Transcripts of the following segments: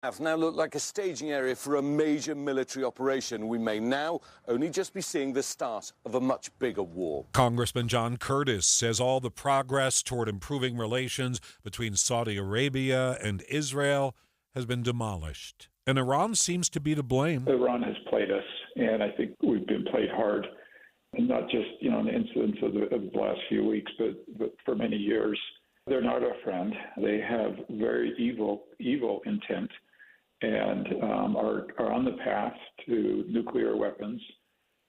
Have now looked like a staging area for a major military operation. We may now only just be seeing the start of a much bigger war. Congressman John Curtis says all the progress toward improving relations between Saudi Arabia and Israel has been demolished, and Iran seems to be to blame. Iran has played us, and I think we've been played hard, and not just in the incidents of the last few weeks, but for many years. They're not our friend. They have very evil intent, and are on the path to nuclear weapons,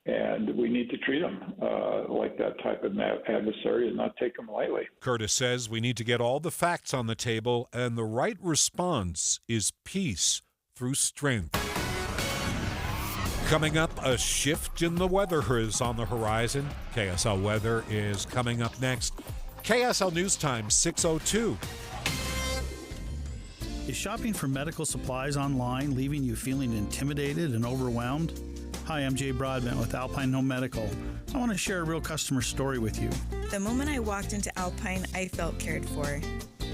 and we need to treat them like that type of adversary and not take them lightly. Curtis says we need to get all the facts on the table, and the right response is peace through strength. Coming up, a shift in the weather is on the horizon. KSL weather is coming up next. KSL News Time, 6:02. Is shopping for medical supplies online leaving you feeling intimidated and overwhelmed? Hi, I'm Jay Broadbent with Alpine Home Medical. I want to share a real customer story with you. The moment I walked into Alpine, I felt cared for.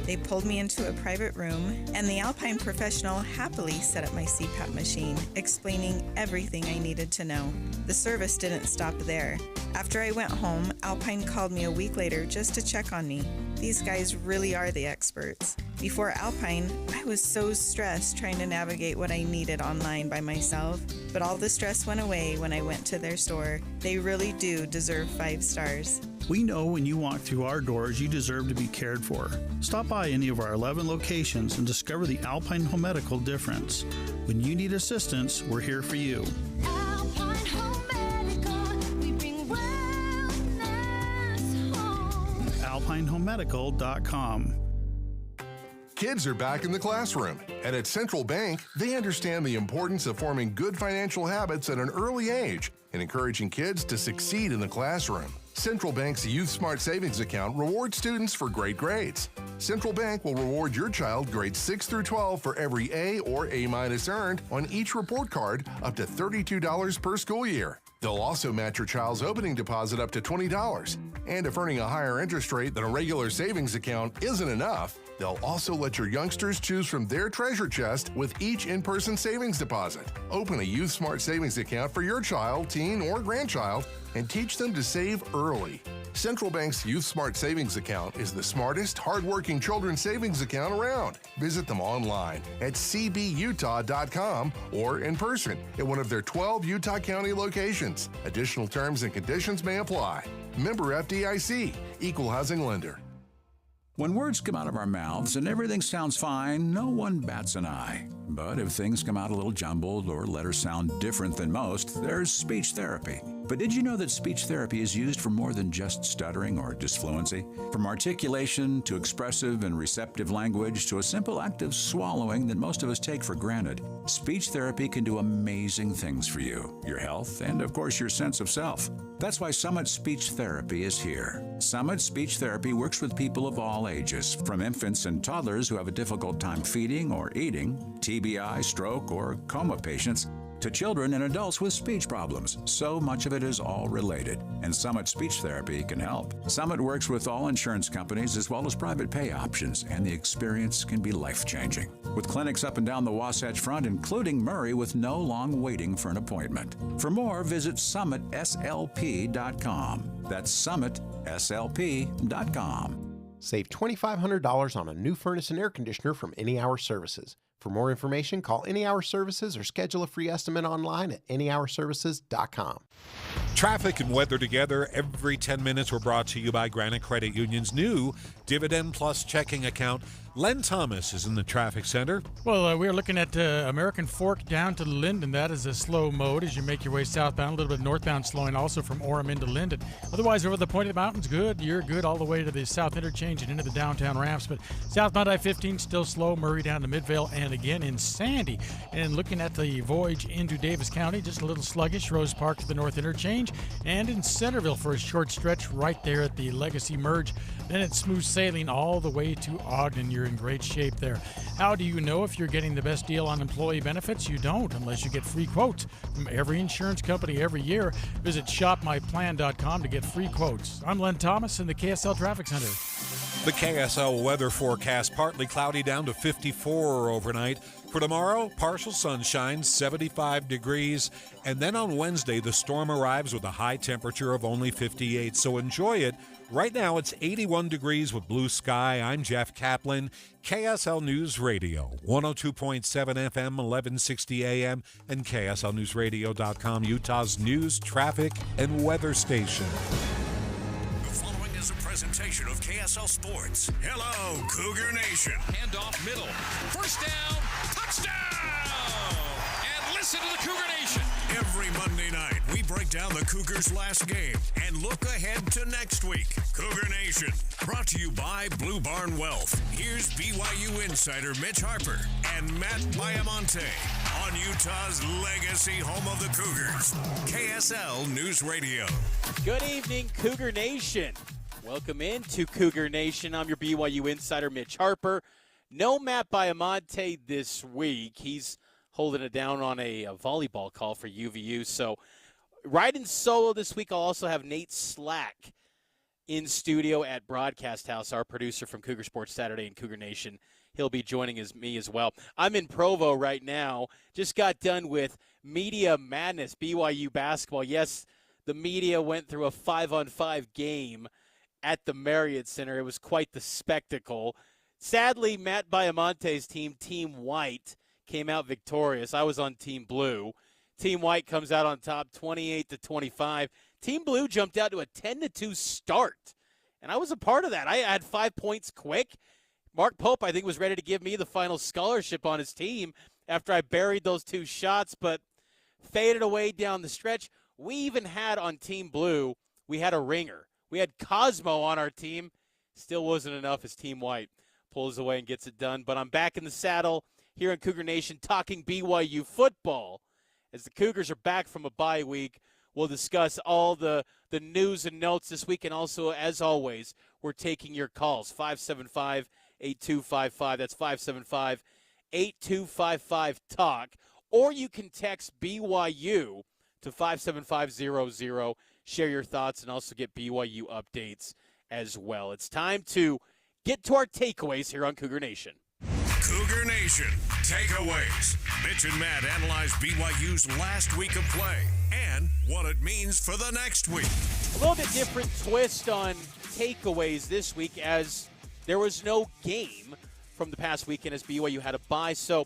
They pulled me into a private room, and the Alpine professional happily set up my CPAP machine, explaining everything I needed to know. The service didn't stop there. After I went home, Alpine called me a week later just to check on me. These guys really are the experts. Before Alpine, I was so stressed trying to navigate what I needed online by myself, but all the stress went away when I went to their store. They really do deserve 5 stars. We know when you walk through our doors, you deserve to be cared for. Stop by any of our 11 locations and discover the Alpine Home Medical difference. When you need assistance, we're here for you. Alpine Home Medical, we bring wellness home. AlpineHomeMedical.com. Kids are back in the classroom, and at Central Bank, they understand the importance of forming good financial habits at an early age and encouraging kids to succeed in the classroom. Central Bank's Youth Smart Savings Account rewards students for great grades. Central Bank will reward your child grades 6 through 12 for every A or A- earned on each report card up to $32 per school year. They'll also match your child's opening deposit up to $20. And if earning a higher interest rate than a regular savings account isn't enough, they'll also let your youngsters choose from their treasure chest with each in-person savings deposit. Open a Youth Smart Savings Account for your child, teen, or grandchild and teach them to save early. Central Bank's Youth Smart Savings Account is the smartest, hardworking children's savings account around. Visit them online at cbutah.com or in person at one of their 12 Utah County locations. Additional terms and conditions may apply. Member FDIC, Equal Housing Lender. When words come out of our mouths and everything sounds fine, no one bats an eye. But if things come out a little jumbled or letters sound different than most, there's speech therapy. But did you know that speech therapy is used for more than just stuttering or disfluency? From articulation to expressive and receptive language to a simple act of swallowing that most of us take for granted, speech therapy can do amazing things for you, your health, and of course your sense of self. That's why Summit Speech Therapy is here. Summit Speech Therapy works with people of all ages, from infants and toddlers who have a difficult time feeding or eating, TBI, stroke, or coma patients, to children and adults with speech problems. So much of it is all related, and Summit Speech Therapy can help. Summit works with all insurance companies as well as private pay options, and the experience can be life-changing. With clinics up and down the Wasatch Front, including Murray, with no long waiting for an appointment. For more, visit summitslp.com. That's summitslp.com. Save $2,500 on a new furnace and air conditioner from Any Hour Services. For more information, call Any Hour Services or schedule a free estimate online at anyhourservices.com. Traffic and weather together every 10 minutes were brought to you by Granite Credit Union's new Dividend Plus checking account. Len Thomas is in the traffic center. Well, we are looking at American Fork down to Linden. That is a slow mode as you make your way southbound. A little bit northbound slowing also from Orem into Linden. Otherwise, over the point of the mountains, good. You're good all the way to the south interchange and into the downtown ramps. But southbound I-15 still slow. Murray down to Midvale and again in Sandy. And looking at the voyage into Davis County, just a little sluggish. Rose Park to the north interchange. And in Centerville for a short stretch right there at the Legacy Merge. Then it's smooth sailing all the way to Ogden. You're in great shape there. How do you know if you're getting the best deal on employee benefits? You don't unless you get free quotes from every insurance company every year. Visit shopmyplan.com to get free quotes. I'm Len Thomas in the KSL Traffic Center. The KSL weather forecast, partly cloudy down to 54 overnight. For tomorrow, partial sunshine, 75 degrees. And then on Wednesday, the storm arrives with a high temperature of only 58. So enjoy it. Right now, it's 81 degrees with blue sky. I'm Jeff Kaplan, KSL News Radio, 102.7 FM, 1160 AM, and KSLNewsRadio.com, Utah's news, traffic, and weather station. A presentation of KSL Sports. Hello, Cougar Nation. Handoff middle. First down. Touchdown. And listen to the Cougar Nation. Every Monday night, we break down the Cougars' last game and look ahead to next week. Cougar Nation. Brought to you by Blue Barn Wealth. Here's BYU insider Mitch Harper and Matt Baiamonte on Utah's legacy home of the Cougars. KSL News Radio. Good evening, Cougar Nation. Welcome into Cougar Nation. I'm your BYU insider, Mitch Harper. No Matt Baiamonte this week. He's holding it down on a volleyball call for UVU. So riding solo this week, I'll also have Nate Slack in studio at Broadcast House, our producer from Cougar Sports Saturday and Cougar Nation. He'll be joining me as well. I'm in Provo right now. Just got done with Media Madness, BYU basketball. Yes, the media went through a 5-on-5 game at the Marriott Center. It was quite the spectacle. Sadly, Matt Baiamonte's team, Team White, came out victorious. I was on Team Blue. Team White comes out on top 28-25. Team Blue jumped out to a 10-2 start, and I was a part of that. I had 5 points quick. Mark Pope, I think, was ready to give me the final scholarship on his team after I buried those 2 shots, but faded away down the stretch. We even had on Team Blue, we had a ringer. We had Cosmo on our team. Still wasn't enough as Team White pulls away and gets it done. But I'm back in the saddle here in Cougar Nation talking BYU football. As the Cougars are back from a bye week, we'll discuss all the news and notes this week. And also, as always, we're taking your calls, 575-8255. That's 575-8255-TALK. Or you can text BYU to 57500. Share your thoughts and also get BYU updates as well. It's time to get to our takeaways here on Cougar Nation. Cougar Nation takeaways. Mitch and Matt analyze BYU's last week of play and what it means for the next week. A little bit different twist on takeaways this week as there was no game from the past weekend as BYU had a bye. So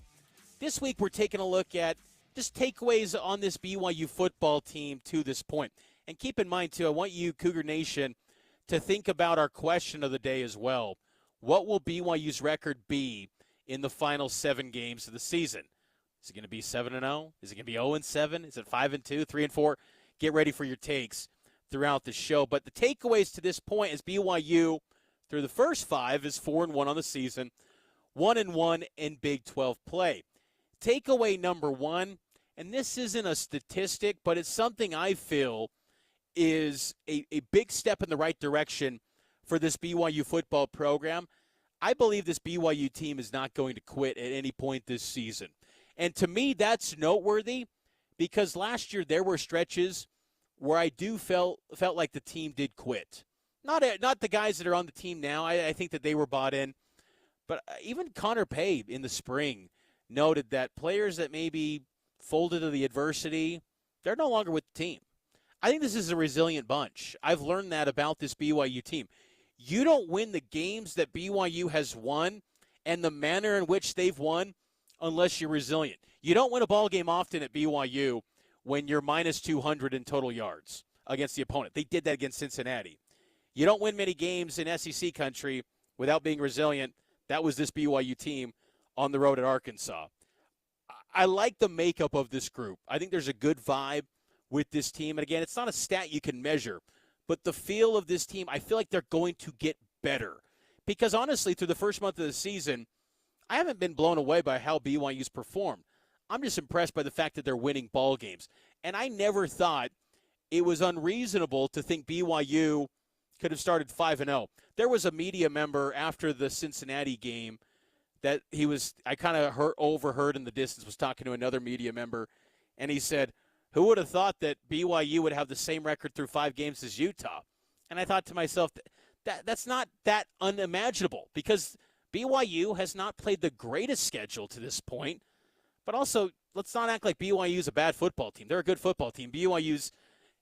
this week we're taking a look at just takeaways on this BYU football team to this point. And keep in mind, too, I want you, Cougar Nation, to think about our question of the day as well. What will BYU's record be in the final 7 games of the season? Is it going to be 7-0? Is it going to be 0-7? Is it 5-2, 3-4? Get ready for your takes throughout the show. But the takeaways to this point is BYU, through the first 5, is 4-1 on the season, 1-1 in Big 12 play. Takeaway number 1, and this isn't a statistic, but it's something I feel is a big step in the right direction for this BYU football program. I believe this BYU team is not going to quit at any point this season. And to me, that's noteworthy because last year there were stretches where I felt like the team did quit. Not the guys that are on the team now. I think that they were bought in. But even Connor Pay in the spring noted that players that maybe folded to the adversity, they're no longer with the team. I think this is a resilient bunch. I've learned that about this BYU team. You don't win the games that BYU has won and the manner in which they've won unless you're resilient. You don't win a ball game often at BYU when you're minus 200 in total yards against the opponent. They did that against Cincinnati. You don't win many games in SEC country without being resilient. That was this BYU team on the road at Arkansas. I like the makeup of this group. I think there's a good vibe with this team. And again, it's not a stat you can measure, but the feel of this team, I feel like they're going to get better. Because honestly, through the first month of the season, I haven't been blown away by how BYU's performed. I'm just impressed by the fact that they're winning ball games. And I never thought it was unreasonable to think BYU could have started 5-0. There was a media member after the Cincinnati game that I kind of overheard in the distance, was talking to another media member, and he said, who would have thought that BYU would have the same record through 5 games as Utah? And I thought to myself, that's not that unimaginable because BYU has not played the greatest schedule to this point. But also, let's not act like BYU is a bad football team. They're a good football team. BYU's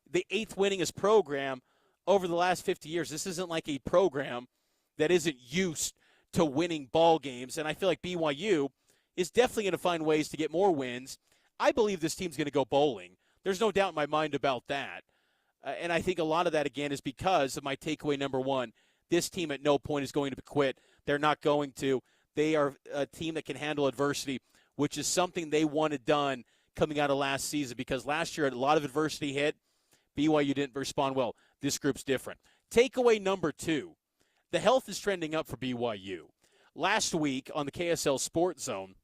the 8th winningest program over the last 50 years. This isn't like a program that isn't used to winning ball games. And I feel like BYU is definitely going to find ways to get more wins. I believe this team's going to go bowling. There's no doubt in my mind about that. And I think a lot of that, again, is because of my takeaway number one. This team at no point is going to quit. They're not going to. They are a team that can handle adversity, which is something they wanted done coming out of last season because last year a lot of adversity hit. BYU didn't respond well. This group's different. Takeaway number two, the health is trending up for BYU. Last week on the KSL Sports Zone,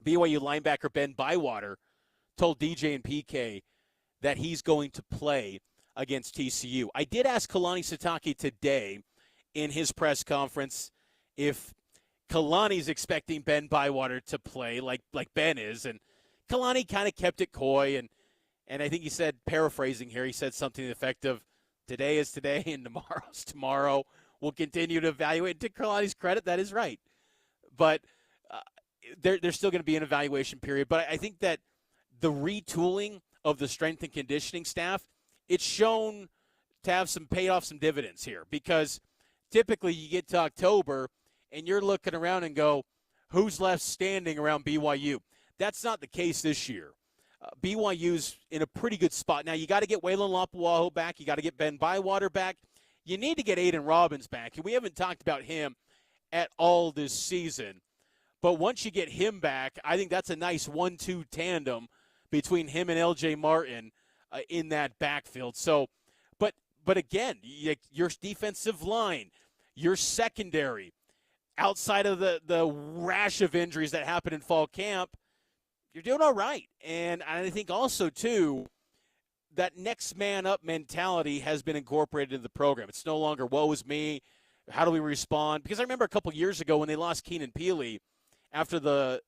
BYU linebacker Ben Bywater told DJ and PK that he's going to play against TCU. I did ask Kalani Sitake today in his press conference if Kalani's expecting Ben Bywater to play like Ben is, and Kalani kind of kept it coy, and I think he said, paraphrasing here, he said something to the effect of, today is today and tomorrow's tomorrow. We'll continue to evaluate. To Kalani's credit, that is right. But there's still going to be an evaluation period. But I think that the retooling of the strength and conditioning staff, it's shown to have paid off some dividends here because typically you get to October and you're looking around and go, who's left standing around BYU? That's not the case this year. BYU's in a pretty good spot. Now, you got to get Waylon Lapuaho back. You got to get Ben Bywater back. You need to get Aiden Robbins back. And we haven't talked about him at all this season. But once you get him back, I think that's a nice 1-2 tandem between him and L.J. Martin in that backfield. So, but again, your defensive line, your secondary, outside of the rash of injuries that happened in fall camp, you're doing all right. And I think also, too, that next man up mentality has been incorporated into the program. It's no longer, woe is me, how do we respond? Because I remember a couple years ago when they lost Keenan Peely after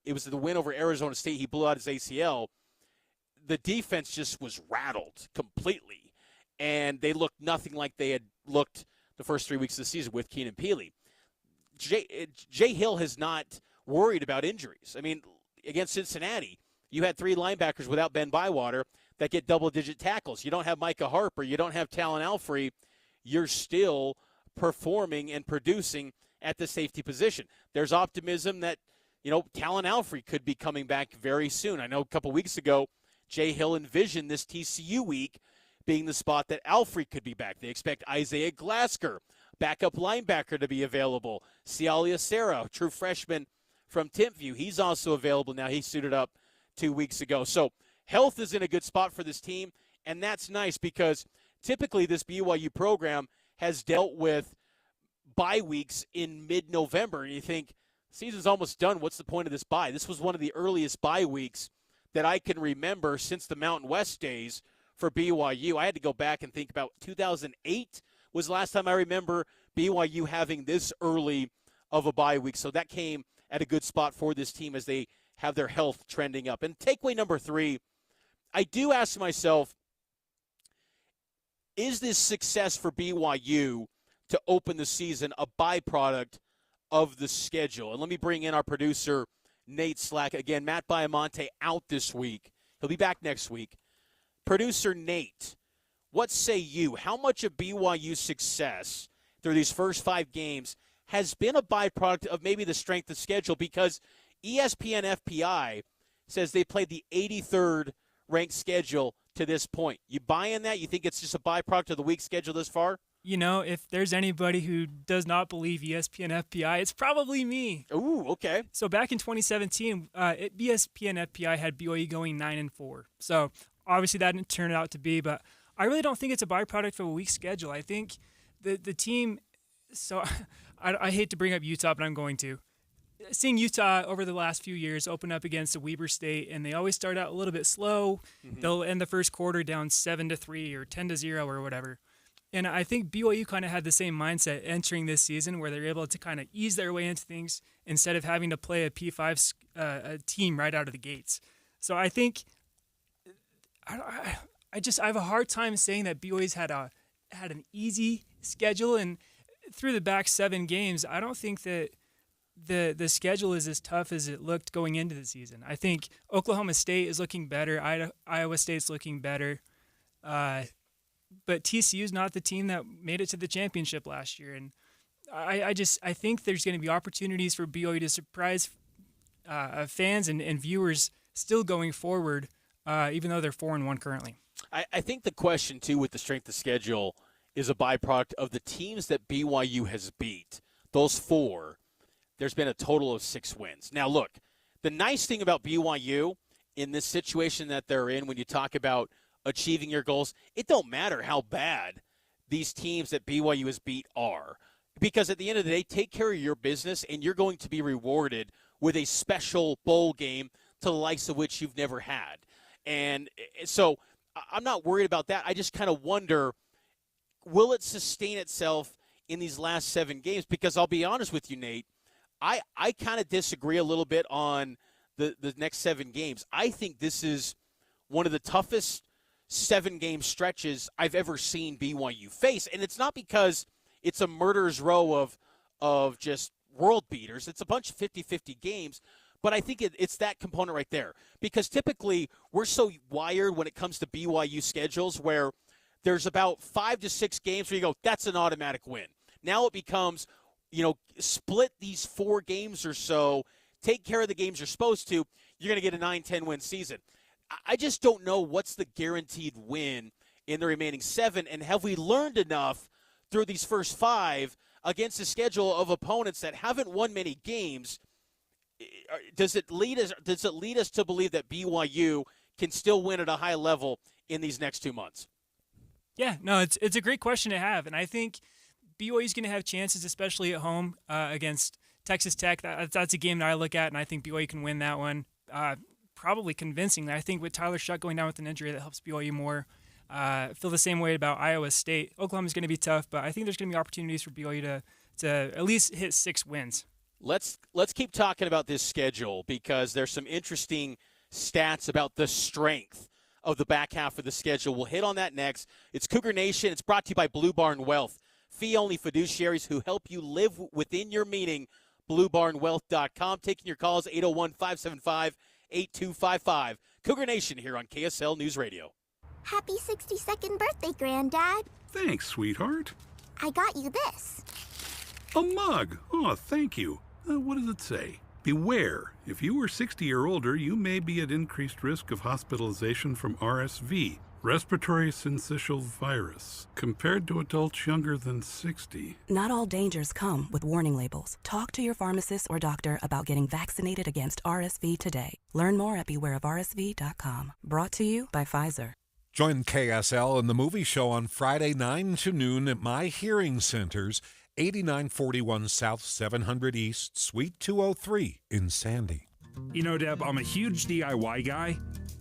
it was the win over Arizona State, he blew out his ACL. The defense just was rattled completely. And they looked nothing like they had looked the first 3 weeks of the season with Keenan Peely. Jay Hill has not worried about injuries. I mean, against Cincinnati, you had 3 linebackers without Ben Bywater that get double-digit tackles. You don't have Micah Harper. You don't have Talon Alfrey. You're still performing and producing at the safety position. There's optimism that, Talon Alfrey could be coming back very soon. I know a couple weeks ago, Jay Hill envisioned this TCU week being the spot that Alfrey could be back. They expect Isaiah Glasker, backup linebacker, to be available. Cialia Serra, true freshman from Timpview, he's also available now. He suited up 2 weeks ago. So health is in a good spot for this team, and that's nice because typically this BYU program has dealt with bye weeks in mid-November, and you think, season's almost done. What's the point of this bye? This was one of the earliest bye weeks that I can remember since the Mountain West days for BYU. I had to go back and think about 2008 was the last time I remember BYU having this early of a bye week. So that came at a good spot for this team as they have their health trending up. And takeaway number 3, I do ask myself, is this success for BYU to open the season a byproduct of the schedule? And let me bring in our producer, Nate Slack. Again, Matt Biamonte out this week. He'll be back next week. Producer Nate, what say you? How much of BYU's success through these first 5 games has been a byproduct of maybe the strength of schedule? Because ESPN FPI says they played the 83rd ranked schedule to this point. You buying that? You think it's just a byproduct of the week schedule this far? If there's anybody who does not believe ESPN FPI, it's probably me. Ooh, okay. So back in 2017, ESPN FPI had BYU going 9-4. So obviously that didn't turn out to be, but I really don't think it's a byproduct of a weak schedule. I think the team, so I hate to bring up Utah, but I'm going to. Seeing Utah over the last few years open up against a Weber State, and they always start out a little bit slow. Mm-hmm. They'll end the first quarter down 7-3 or 10-0 or whatever. And I think BYU kind of had the same mindset entering this season where they're able to kind of ease their way into things instead of having to play a P5 team right out of the gates. So I think I have a hard time saying that BYU's had an easy schedule, and through the back 7 games, I don't think that the schedule is as tough as it looked going into the season. I think Oklahoma State is looking better. Iowa State's looking better. But TCU is not the team that made it to the championship last year. And I think there's going to be opportunities for BYU to surprise fans and viewers still going forward, even though they're 4-1 currently. I think the question, too, with the strength of schedule is a byproduct of the teams that BYU has beat. Those 4, there's been a total of 6 wins. Now, look, the nice thing about BYU in this situation that they're in, when you talk about achieving your goals, it don't matter how bad these teams that BYU has beat are. Because at the end of the day, take care of your business, and you're going to be rewarded with a special bowl game to the likes of which you've never had. And so I'm not worried about that. I just kind of wonder, will it sustain itself in these last 7 games? Because I'll be honest with you, Nate, I kind of disagree a little bit on the next 7 games. I think this is one of the toughest 7-game stretches I've ever seen BYU face. And it's not because it's a murderer's row of just world beaters. It's a bunch of 50-50 games. But I think it's that component right there. Because typically we're so wired when it comes to BYU schedules where there's about 5 to 6 games where you go, that's an automatic win. Now it becomes, split these 4 games or so, take care of the games you're supposed to, you're going to get a 9-10 win season. I just don't know what's the guaranteed win in the remaining 7, and have we learned enough through these first 5 against a schedule of opponents that haven't won many games? Does it lead us to believe that BYU can still win at a high level in these next 2 months? Yeah, no, it's a great question to have, and I think BYU is going to have chances, especially at home against Texas Tech. That's a game that I look at, and I think BYU can win that one, probably convincingly. I think with Tyler Shuck going down with an injury, that helps BYU more. Feel the same way about Iowa State. Oklahoma's going to be tough, but I think there's going to be opportunities for BYU to at least hit 6 wins. Let's keep talking about this schedule because there's some interesting stats about the strength of the back half of the schedule. We'll hit on that next. It's Cougar Nation. It's brought to you by Blue Barn Wealth. Fee-only fiduciaries who help you live within your meaning. BlueBarnWealth.com. Taking your calls, 801-575-8255. Cougar Nation here on KSL News Radio. Happy 62nd birthday, Granddad. Thanks, sweetheart. I got you this. A mug. Oh, thank you. What does it say? Beware. If you are 60 or older, you may be at increased risk of hospitalization from RSV, respiratory syncytial virus, compared to adults younger than 60. Not all dangers come with warning labels. Talk to your pharmacist or doctor about getting vaccinated against RSV today. Learn more at bewareofrsv.com. Brought to you by Pfizer. Join KSL and the movie show on Friday 9 to noon at My Hearing Centers, 8941 South 700 East, Suite 203 in Sandy. You know, Deb, I'm a huge DIY guy,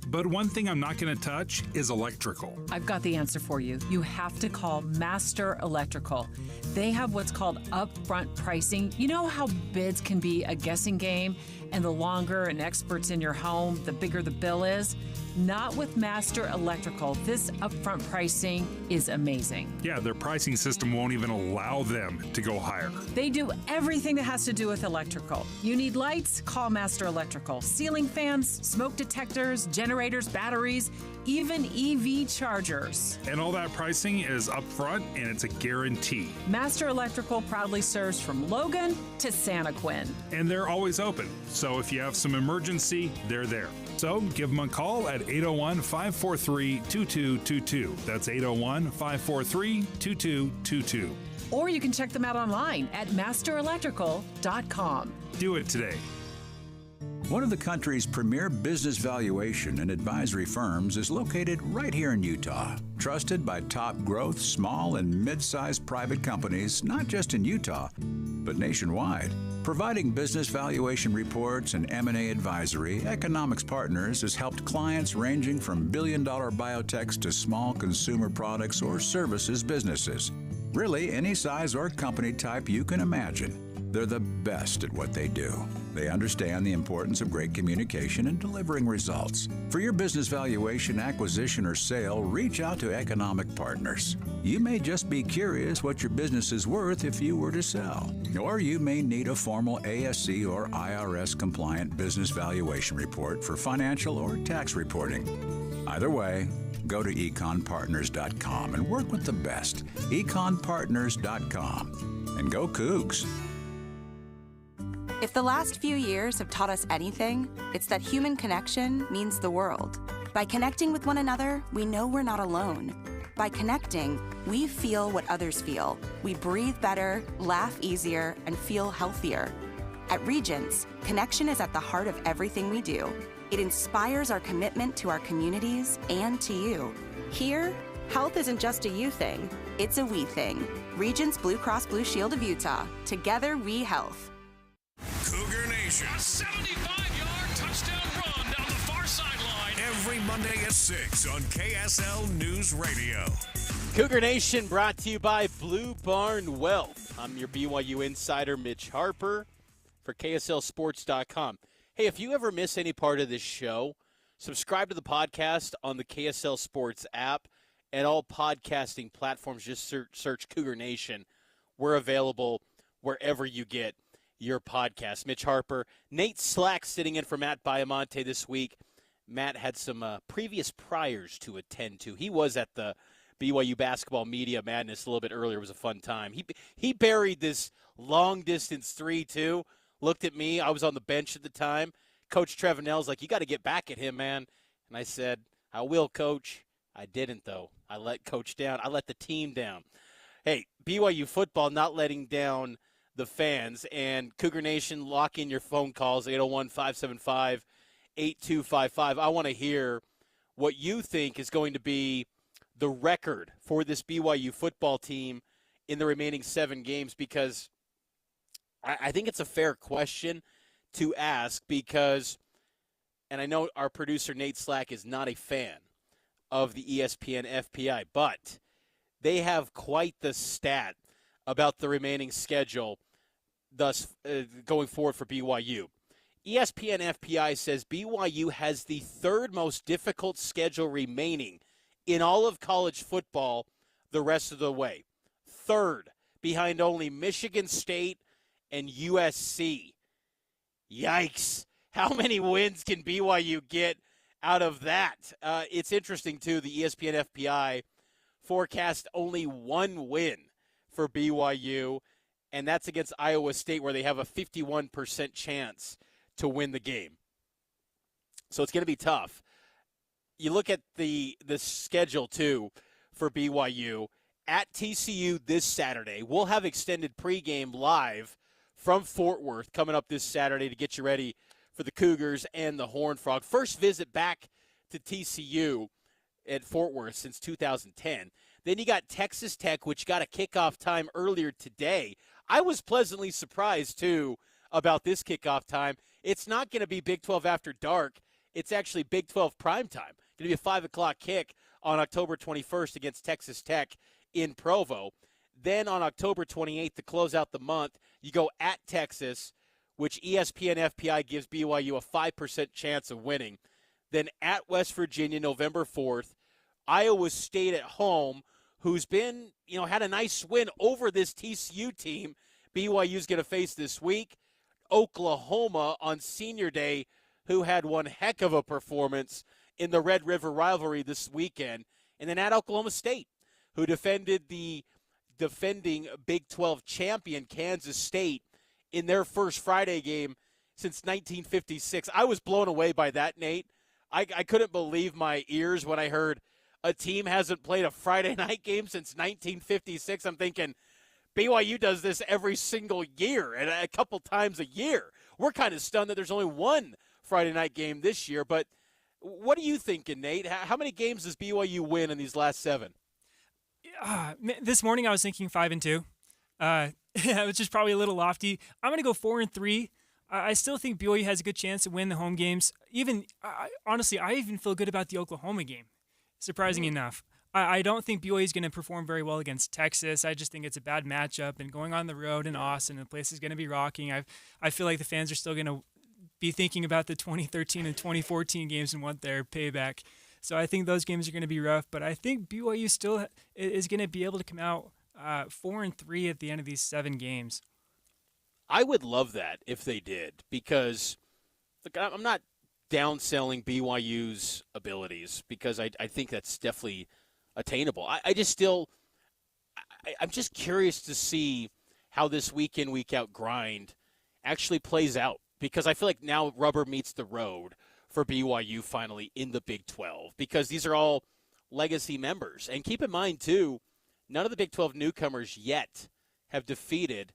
but one thing I'm not going to touch is electrical. I've got the answer for you. You have to call Master Electrical. They have what's called upfront pricing. You know how bids can be a guessing game, and the longer an expert's in your home, the bigger the bill is? Not with Master Electrical. This upfront pricing is amazing. Yeah, their pricing system won't even allow them to go higher. They do everything that has to do with electrical. You need lights? Call Master Electrical. Ceiling fans, smoke detectors, generators, batteries, even EV chargers. And all that pricing is upfront, and it's a guarantee. Master Electrical proudly serves from Logan to Santaquin. And they're always open, so if you have some emergency, they're there. So give them a call at 801-543-2222. That's 801-543-2222. Or you can check them out online at masterelectrical.com. Do it today. One of the country's premier business valuation and advisory firms is located right here in Utah. Trusted by top growth, small and mid-sized private companies, not just in Utah, but nationwide. Providing business valuation reports and M&A advisory, Economics Partners has helped clients ranging from billion-dollar biotechs to small consumer products or services businesses. Really, any size or company type you can imagine. They're the best at what they do. They understand the importance of great communication and delivering results. For your business valuation, acquisition, or sale, reach out to Economic Partners. You may just be curious what your business is worth if you were to sell. Or you may need a formal ASC or IRS compliant business valuation report for financial or tax reporting. Either way, go to econpartners.com and work with the best. econpartners.com. And go Cougs. If the last few years have taught us anything, it's that human connection means the world. By connecting with one another, we know we're not alone. By connecting, we feel what others feel. We breathe better, laugh easier, and feel healthier. At Regents, connection is at the heart of everything we do. It inspires our commitment to our communities and to you. Here, health isn't just a you thing, it's a we thing. Regents Blue Cross Blue Shield of Utah. Together, we health. Cougar Nation. A 75-yard touchdown run down the far sideline. Every Monday at 6 on KSL News Radio. Cougar Nation brought to you by Blue Barn Wealth. I'm your BYU insider, Mitch Harper, for KSLSports.com. Hey, if you ever miss any part of this show, subscribe to the podcast on the KSL Sports app and all podcasting platforms. Just search Cougar Nation. We're available wherever you get your podcast. Mitch Harper, Nate Slack sitting in for Matt Baiamonte this week. Matt had some previous priors to attend to. He was at the BYU Basketball Media Madness a little bit earlier. It was a fun time. He buried this long-distance 3-2. Looked at me. I was on the bench at the time. Coach Trevanell's like, you got to get back at him, man. And I said, I will, Coach. I didn't, though. I let Coach down. I let the team down. Hey, BYU football not letting down the fans. And Cougar Nation, lock in your phone calls, 801-575-8255. I want to hear what you think is going to be the record for this BYU football team in the remaining 7 games, because I think it's a fair question to ask because, and I know our producer Nate Slack is not a fan of the ESPN FPI, but they have quite the stat about the remaining schedule thus going forward for BYU. ESPN FPI says BYU has the 3rd most difficult schedule remaining in all of college football the rest of the way. 3rd, behind only Michigan State and USC. Yikes. How many wins can BYU get out of that? It's interesting, too. The ESPN FPI forecast only 1 win for BYU, and that's against Iowa State, where they have a 51% chance to win the game. So it's going to be tough. You look at the schedule, too, for BYU. At TCU this Saturday, we'll have extended pregame live from Fort Worth coming up this Saturday to get you ready for the Cougars and the Horned Frog. First visit back to TCU at Fort Worth since 2010. Then you got Texas Tech, which got a kickoff time earlier today. I was pleasantly surprised, too, about this kickoff time. It's not going to be Big 12 after dark. It's actually Big 12 prime time. Going to be a 5 o'clock kick on October 21st against Texas Tech in Provo. Then on October 28th, to close out the month, you go at Texas, which ESPN FPI gives BYU a 5% chance of winning. Then at West Virginia, November 4th. Iowa State at home, who's been, had a nice win over this TCU team BYU's going to face this week. Oklahoma on Senior Day, who had one heck of a performance in the Red River rivalry this weekend. And then at Oklahoma State, who defended the defending Big 12 champion Kansas State in their first Friday game since 1956. I was blown away by that, Nate. I couldn't believe my ears when I heard a team hasn't played a Friday night game since 1956. I'm thinking BYU does this every single year and a couple times a year. We're kind of stunned that there's only one Friday night game this year. But what are you thinking, Nate? How many games does BYU win in these last 7? This morning I was thinking 5-2, which is probably a little lofty. I'm going to go 4-3. I still think BYU has a good chance to win the home games. Honestly, I even feel good about the Oklahoma game, surprising enough. I don't think BYU is going to perform very well against Texas. I just think it's a bad matchup, and going on the road in Austin, the place is going to be rocking. I feel like the fans are still going to be thinking about the 2013 and 2014 games and want their payback. So I think those games are going to be rough, but I think BYU still is going to be able to come out 4-3 at the end of these 7 games. I would love that if they did, because look, I'm not downselling BYU's abilities, because I think that's definitely attainable. I'm just curious to see how this week in, week out grind actually plays out, because I feel like now rubber meets the road for BYU finally in the Big 12, because these are all legacy members. And keep in mind, too, none of the Big 12 newcomers yet have defeated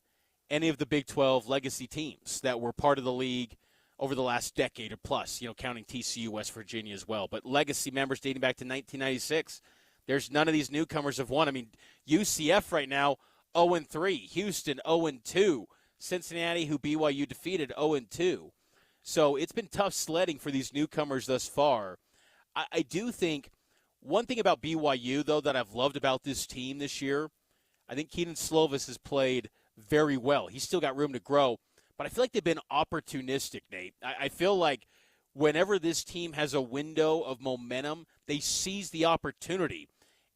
any of the Big 12 legacy teams that were part of the league over the last decade or plus, counting TCU, West Virginia as well. But legacy members dating back to 1996, there's none of these newcomers have won. I mean, UCF right now, 0-3. Houston, 0-2. Cincinnati, who BYU defeated, 0-2. So it's been tough sledding for these newcomers thus far. I do think one thing about BYU, though, that I've loved about this team this year, I think Keaton Slovis has played very well. He's still got room to grow, but I feel like they've been opportunistic, Nate. I feel like whenever this team has a window of momentum, they seize the opportunity.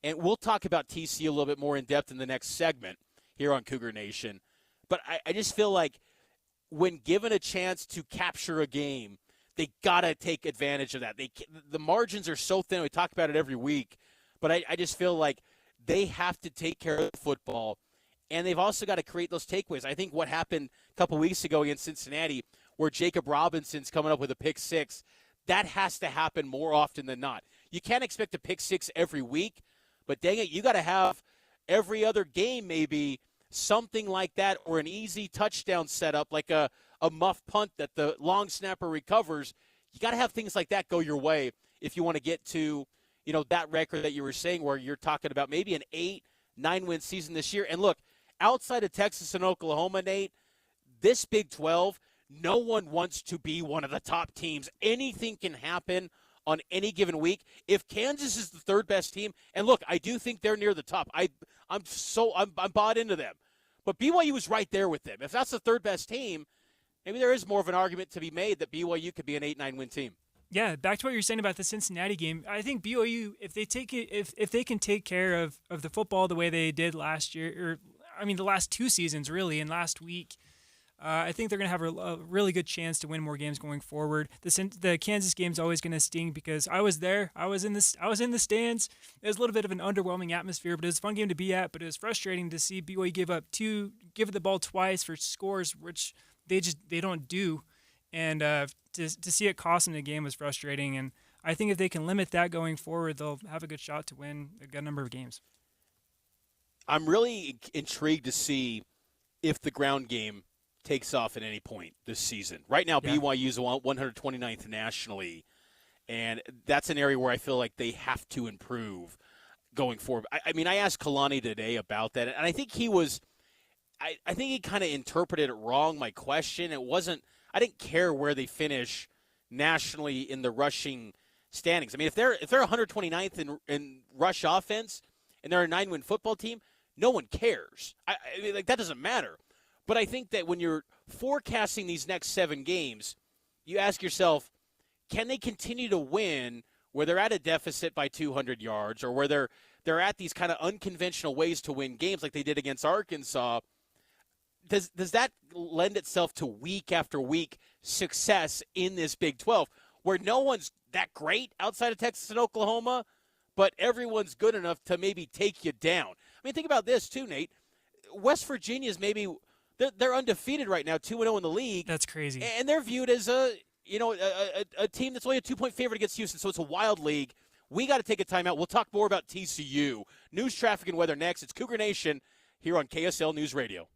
And we'll talk about TCU a little bit more in depth in the next segment here on Cougar Nation. But I just feel like when given a chance to capture a game, they got to take advantage of that. The margins are so thin. We talk about it every week. But I just feel like they have to take care of the football, and they've also got to create those takeaways. I think what happened a couple weeks ago against Cincinnati, where Jacob Robinson's coming up with a pick six, that has to happen more often than not. You can't expect a pick six every week, but dang it, you got to have every other game maybe something like that, or an easy touchdown setup like a muff punt that the long snapper recovers. You got to have things like that go your way if you want to get to, that record that you were saying, where you're talking about maybe an 8-9 win season this year. And look, outside of Texas and Oklahoma, Nate, this Big 12, no one wants to be one of the top teams. Anything can happen on any given week. If Kansas is the third best team, and look, I do think they're near the top. I'm bought into them. But BYU is right there with them. If that's the third best team, maybe there is more of an argument to be made that BYU could be an 8-9 win team. Yeah, back to what you're saying about the Cincinnati game. I think BYU, if they can take care of the football the way they did last year, the last 2 seasons really, and last week, I think they're going to have a really good chance to win more games going forward. The Kansas game's always going to sting because I was there. I was in the stands. It was a little bit of an underwhelming atmosphere, but it was a fun game to be at. But it was frustrating to see BYU give the ball twice for scores which they don't do, and to see it cost them the game was frustrating. And I think if they can limit that going forward, they'll have a good shot to win a good number of games. I'm really intrigued to see if the ground game takes off at any point this season. Right now, yeah. BYU is 129th nationally, and that's an area where I feel like they have to improve going forward. I asked Kalani today about that, and I think he was – I think he kind of interpreted it wrong, my question. It wasn't – I didn't care where they finish nationally in the rushing standings. I mean, if they're 129th in rush offense and they're a 9-win football team, no one cares. That doesn't matter. But I think that when you're forecasting these next 7 games, you ask yourself, can they continue to win where they're at a deficit by 200 yards, or where they're at these kind of unconventional ways to win games like they did against Arkansas? Does that lend itself to week after week success in this Big 12, where no one's that great outside of Texas and Oklahoma, but everyone's good enough to maybe take you down? I mean, think about this too, Nate. West Virginia's maybe – they're undefeated right now, 2-0 in the league. That's crazy. And they're viewed as a team that's only a 2-point favorite against Houston, so it's a wild league. We got to take a timeout. We'll talk more about TCU. News, traffic, and weather next. It's Cougar Nation here on KSL News Radio.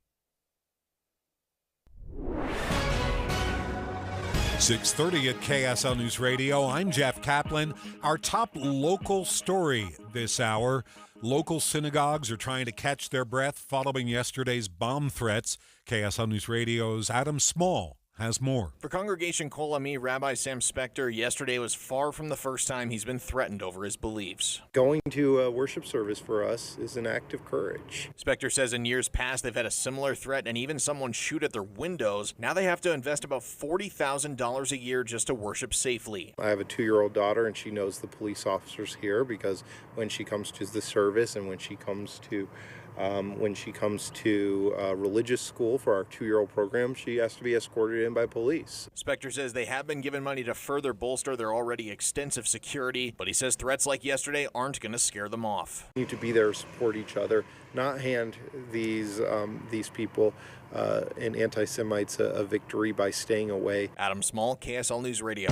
6:30 at KSL News Radio. I'm Jeff Kaplan. Our top local story this hour. Local synagogues are trying to catch their breath following yesterday's bomb threats. KSL News Radio's Adam Small has more. For Congregation Kol Ami, Rabbi Sam Spector, yesterday was far from the first time he's been threatened over his beliefs. Going to a worship service for us is an act of courage. Spector says in years past they've had a similar threat and even someone shoot at their windows. Now they have to invest about $40,000 a year just to worship safely. I have a 2-year-old daughter, and she knows the police officers here because when she comes to the service and when she comes to religious school for our 2-year-old program, she has to be escorted in by police. Spector says they have been given money to further bolster their already extensive security, but he says threats like yesterday aren't going to scare them off. We need to be there to support each other, not hand these people and anti-Semites a victory by staying away. Adam Small, KSL News Radio.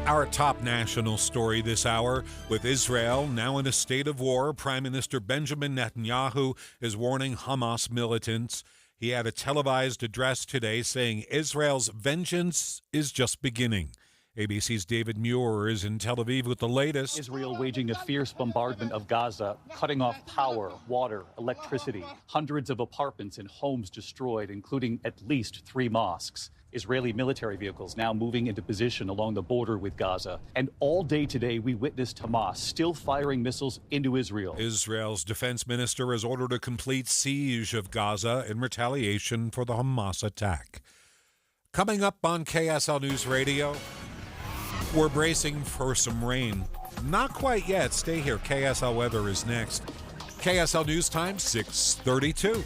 Our top national story this hour, with Israel now in a state of war, Prime Minister Benjamin Netanyahu is warning Hamas militants. He had a televised address today saying Israel's vengeance is just beginning. ABC's David Muir is in Tel Aviv with the latest. Israel waging a fierce bombardment of Gaza, cutting off power, water, electricity. Hundreds of apartments and homes destroyed, including at least 3 mosques. Israeli military vehicles now moving into position along the border with Gaza. And all day today, we witnessed Hamas still firing missiles into Israel. Israel's defense minister has ordered a complete siege of Gaza in retaliation for the Hamas attack. Coming up on KSL News Radio, we're bracing for some rain. Not quite yet. Stay here. KSL weather is next. KSL News Time, 6:32.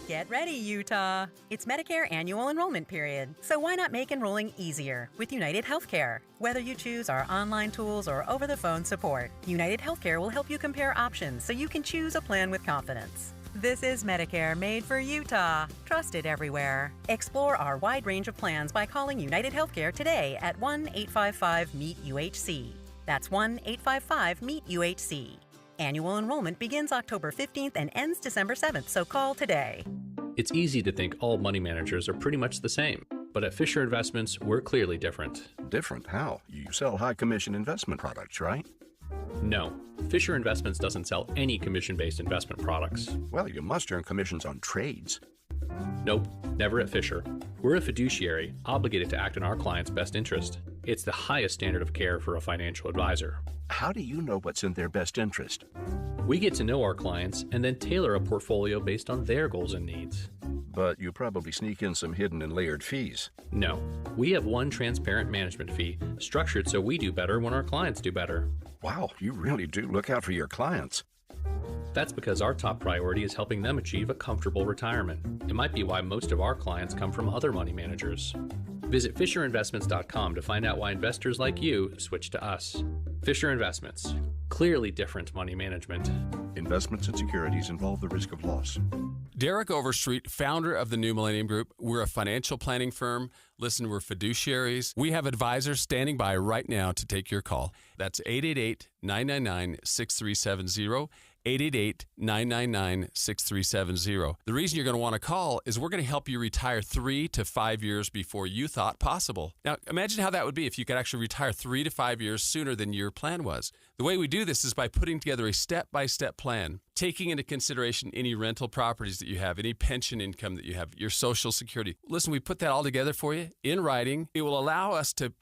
Get ready, Utah. It's Medicare annual enrollment period, so why not make enrolling easier with United Healthcare? Whether you choose our online tools or over-the-phone support, United Healthcare will help you compare options so you can choose a plan with confidence. This is Medicare made for Utah, trusted everywhere. Explore our wide range of plans by calling United Healthcare today at 1-855-MEET-UHC. That's 1-855-MEET-UHC. Annual enrollment begins October 15th and ends December 7th, so call today. It's easy to think all money managers are pretty much the same, but at Fisher Investments, we're clearly different. Different? How? You sell high-commission investment products, right? No, Fisher Investments doesn't sell any commission-based investment products. Well, you must earn commissions on trades. Nope, never at Fisher. We're a fiduciary, obligated to act in our client's best interest. It's the highest standard of care for a financial advisor. How do you know what's in their best interest? We get to know our clients and then tailor a portfolio based on their goals and needs. But you probably sneak in some hidden and layered fees. No, we have one transparent management fee, structured so we do better when our clients do better. Wow, you really do look out for your clients. That's because our top priority is helping them achieve a comfortable retirement. It might be why most of our clients come from other money managers. Visit FisherInvestments.com to find out why investors like you switch to us. Fisher Investments. Clearly different money management. Investments and securities involve the risk of loss. Derek Overstreet, founder of the New Millennium Group. We're a financial planning firm. Listen, we're fiduciaries. We have advisors standing by right now to take your call. That's 888-999-6370. 888-999-6370. The reason you're going to want to call is we're going to help you retire 3 to 5 years before you thought possible. Now, imagine how that would be if you could actually retire 3 to 5 years sooner than your plan was. The way we do this is by putting together a step-by-step plan, taking into consideration any rental properties that you have, any pension income that you have, your Social Security. Listen, we put that all together for you in writing. It will allow us to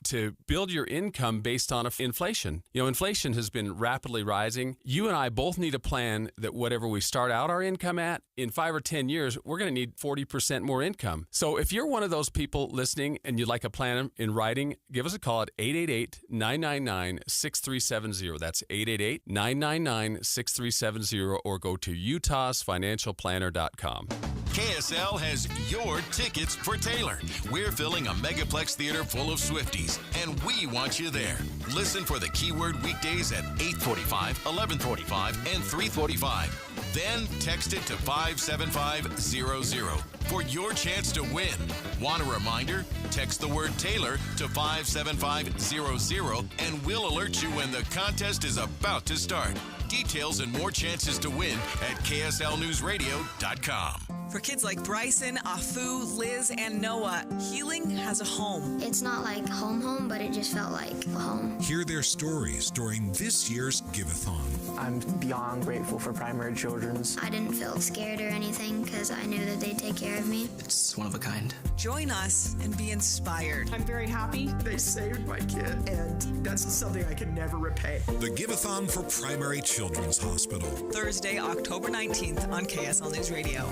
build your income based on inflation. You know, inflation has been rapidly rising. You and I both need a plan that whatever we start out our income at, in 5 or 10 years, we're going to need 40% more income. So if you're one of those people listening and you'd like a plan in writing, give us a call at 888-999-6370. That's 888-999-6370, or go to utahsfinancialplanner.com. KSL has your tickets for Taylor. We're filling a megaplex theater full of Swifties, and we want you there. Listen for the keyword weekdays at 8:45, 11:45, and 3:45. Then text it to 57500 for your chance to win. Want a reminder? Text the word Taylor to 57500 and we'll alert you when the contest is about to start. Details and more chances to win at KSLNewsRadio.com. For kids like Bryson, Afu, Liz, and Noah, healing has a home. It's not like home, but it just felt like a home. Hear their stories during this year's Give-a-thon. I'm beyond grateful for Primary Children's. I didn't feel scared or anything because I knew that they'd take care of me. It's one of a kind. Join us and be inspired. I'm very happy. They saved my kid, and that's something I can never repay. The Give-a-thon for Primary Children's Hospital. Thursday, October 19th on KSL News Radio.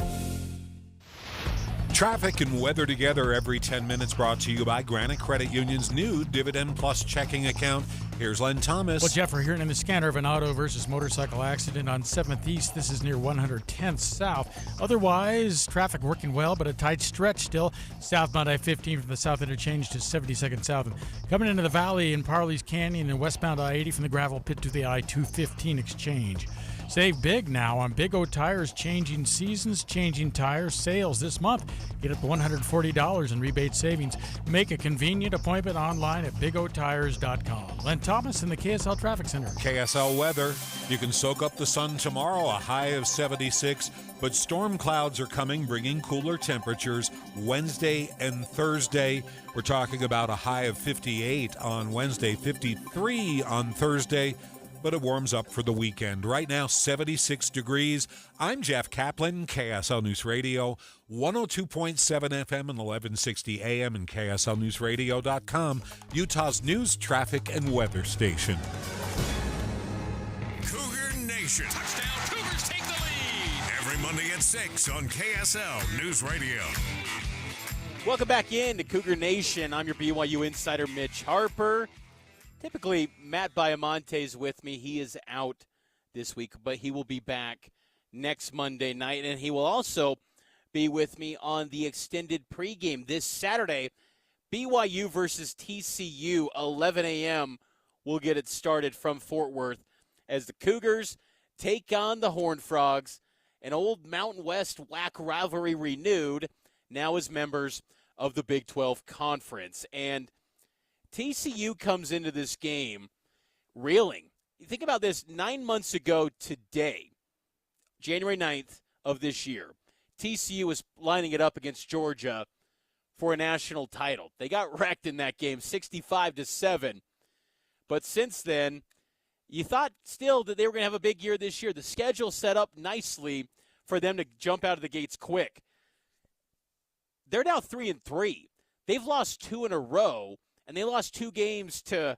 Traffic and weather together every 10 minutes, brought to you by Granite Credit Union's new Dividend Plus checking account. Here's Len Thomas. Well, Jeff, we're hearing in the scanner of an auto versus motorcycle accident on 7th East. This is near 110th South. Otherwise, traffic working well, but a tight stretch still. Southbound I-15 from the South Interchange to 72nd South. And coming into the valley in Parley's Canyon and westbound I-80 from the gravel pit to the I-215 exchange. Save big now on Big O Tires, changing seasons, changing tires, sales this month. Get up to $140 in rebate savings. Make a convenient appointment online at bigotires.com. Len Thomas in the KSL Traffic Center. KSL weather. You can soak up the sun tomorrow, a high of 76, but storm clouds are coming, bringing cooler temperatures Wednesday and Thursday. We're talking about a high of 58 on Wednesday, 53 on Thursday. But it warms up for the weekend. Right now, 76 degrees. I'm Jeff Kaplan, KSL News Radio, 102.7 FM and 1160 AM and KSLNewsRadio.com, Utah's news, traffic, and weather station. Cougar Nation. Touchdown, Cougars take the lead. Every Monday at 6 on KSL News Radio. Welcome back in to Cougar Nation. I'm your BYU insider, Mitch Harper. Typically, Matt Biamonte is with me. He is out this week, but he will be back next Monday night, and he will also be with me on the extended pregame this Saturday. BYU versus TCU, 11 a.m. We'll get it started from Fort Worth as the Cougars take on the Horned Frogs. An old Mountain West WAC rivalry renewed, now as members of the Big 12 Conference. And TCU comes into this game reeling. You think about this, 9 months ago today, January 9th of this year, TCU was lining it up against Georgia for a national title. They got wrecked in that game, 65-7. But since then, you thought still that they were going to have a big year this year. The schedule set up nicely for them to jump out of the gates quick. They're now 3-3. They've lost 2 in a row. And they lost 2 games to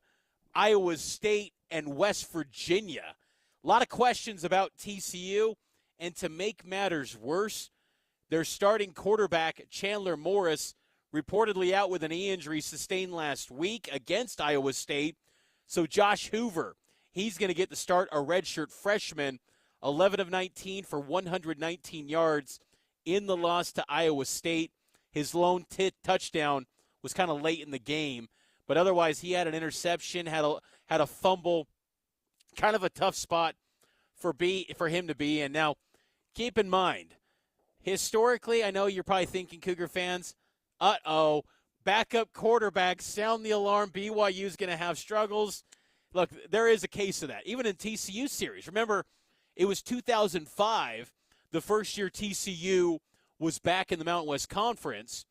Iowa State and West Virginia. A lot of questions about TCU. And to make matters worse, their starting quarterback, Chandler Morris, reportedly out with an knee injury sustained last week against Iowa State. So Josh Hoover, he's going to get the start, a redshirt freshman, 11 of 19 for 119 yards in the loss to Iowa State. His lone touchdown was kind of late in the game. But otherwise, he had an interception, had a fumble, kind of a tough spot for him to be in. Now, keep in mind, historically, I know you're probably thinking, Cougar fans, backup quarterback, sound the alarm, BYU's going to have struggles. Look, there is a case of that, even in TCU series. Remember, it was 2005, the first year TCU was back in the Mountain West Conference.